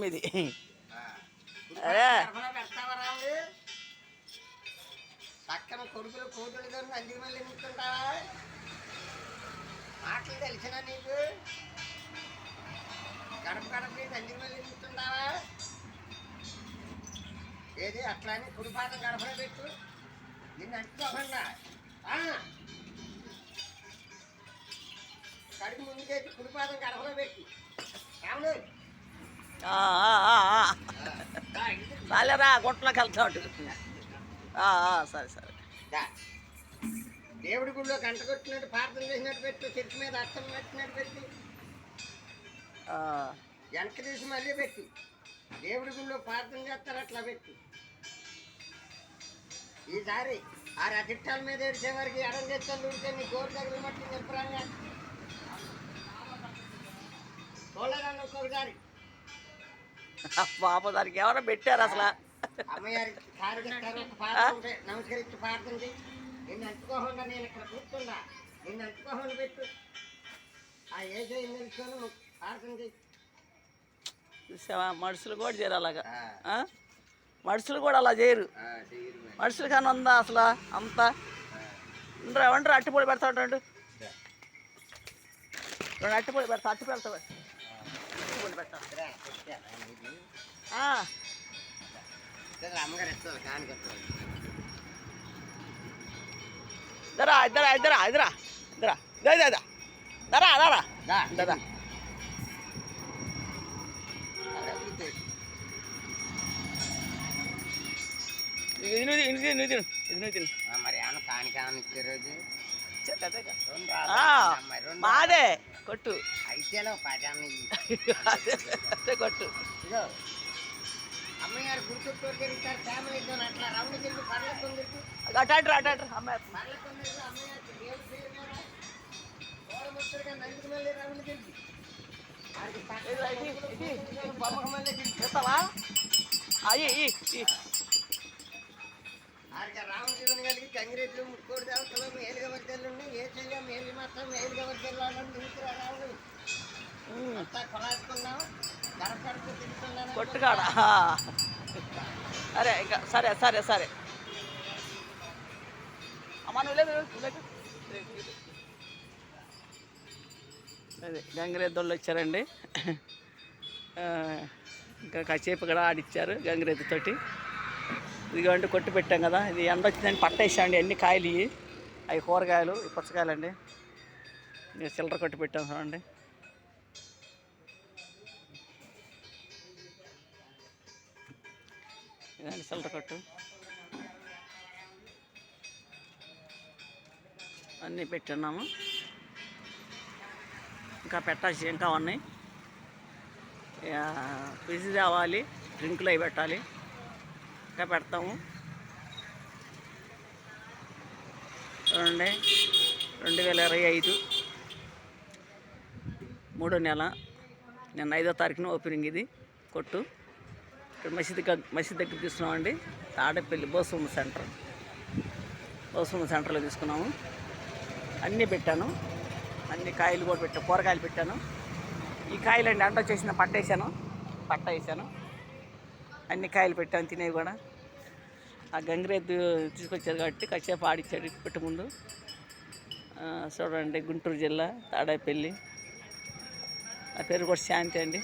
మీది అరే పక్కన కొడుకులు కూతురుతో నంది మళ్ళీ ముట్టుకుంటావా? మాటలు తెలిసినా నీకు? గడప గడప నంది మళ్ళీ ముట్టుకుంటావా? ఏది అట్లా అని కుడిపాదం గడపలో పెట్టు. నిన్ను అంటుకోకుండా కడుపు ముందుకేసి కుడిపాదం గడపలో పెట్టు. అవును చాలేరా గుంటలోకి వెళ్తా ఉంటుంది. సరే సరే. దేవుడి గుడిలో గంట కొట్టినట్టు ప్రార్థన చేసినట్టు పెట్టు. చెట్టు మీద అర్థం పెట్టినట్టు పెట్టు. వెనక తీసి మళ్ళీ పెట్టు. దేవుడి గుడిలో ప్రార్థన చేస్తారు అట్లా పెట్టు. ఈసారి ఆ రతిట్టాల మీద ఏడ్చేవారికి ఎడం తెచ్చాను ఉంటే నీ గోరు దగ్గర మట్టి చెప్పరాగా చూడలేదన్న ఒక్కొక్కసారి పాప దానికి ఎవరో పెట్టారు అసలు. అమ్మగారికి నమస్కరించి ప్రార్థన చేయి. నిన్ను అంటుకోకుండా నేను ఇక్కడ కూర్చున్నా. నిన్ను అంటుకోకుండా పెట్టు. ఆ ఏజో తెలుసుకొని ప్రార్థన చేయి. చూసావా, మనుషులు కూడా చేయరు అలాగా. మనుషులు కూడా అలా చేయరు. మనుషులు కానీ ఉందా అసలు అంతా? ఉండరా ఉండరా అట్టిపొడి పెడతా ఉంటాడు. రెండు అట్టిపొడి పెడతా. అట్టి పెడతావు అట్టిపొడి పెడతా. అమ్మగారు ఇస్తారు కాని ఇద్దరా ఇద్దరా ఇద్దరా ఇద్దరా ఇద్దరా ఇదా దరా దరా దరా మరి ఏమన్నా కానికేమన్నా ఇచ్చే రోజు మాదే కొట్టు అయితేలో పదాన్ని కొట్టు. అమ్మగారు గుర్తుతో తిరుగుతారు ఫ్యామిలీతో అట్లా రౌండ్ తిరిగి పర్లేదు అటాడు అటాడు అమ్మాయి అమ్మగారికి దేవుడి పేరు మీద ఓడముచ్చరుగా నందికి మళ్ళీ రౌండ్ తిరిగి బొమ్మక మళ్ళీ చేస్తావా? ఆడికి రావణ జీవన కలిగి కంగిరెట్లు ముక్కోడి దేవతలు మేలుగా వర్గాలు ఏ చెయ్య మేలు మాత్రం మేలుగా వర్గాలు రావుడు అంతా కొలాడుకున్నాం గడపడుతూ తిరుగుతున్నాను కొట్టుకాడా. అరే ఇంకా సరే సరే సరే అమ్మా నువ్వు లేదు. అదే గంగిరెద్దుళ్ళు వచ్చారండి. ఇంకా కాసేపు కూడా ఆడిచ్చారు గంగిరెద్దుతోటి. ఇదిగోండి కొట్టు పెట్టాం కదా, ఇది ఎండ వచ్చిందని పట్టేసాండి. అన్ని కాయలు ఇవి, అవి కూరగాయలు, ఈ పుచ్చకాయలండి. నేను చిల్లర కొట్టు పెట్టాను చూడండి. ఇదండి చిల్లర కొట్టు. అన్నీ పెట్టున్నాము. ఇంకా పెట్టాల్సి ఇంకా ఉన్నాయి. ఫ్రిడ్జ్ తేవాలి, డ్రింకులు అవి పెట్టాలి. ఇంకా పెడతాము. చూడండి 2025 3వ నెల, నిన్న 5వ తారీఖున ఓపెనింగ్ ఇది కొట్టు. ఇక్కడ మసీద్ దగ్గర తీసుకున్నామండి. తాడేపల్లి బోసమ్మ సెంటర్లో తీసుకున్నాము. అన్నీ పెట్టాను, అన్ని కాయలు కూడా పెట్టాను, కూరగాయలు పెట్టాను. ఈ కాయలండి అంట వచ్చేసిన పట్ట వేసాను. అన్ని కాయలు పెట్టాను, తినేవి కూడా. ఆ గంగిరెద్దు తీసుకొచ్చారు కాబట్టి కాసేపు ఆడిచ్చాడు పెట్టు ముందు. చూడండి గుంటూరు జిల్లా తాడేపల్లి. ఆ పేరు కూడా శాంతి అండి.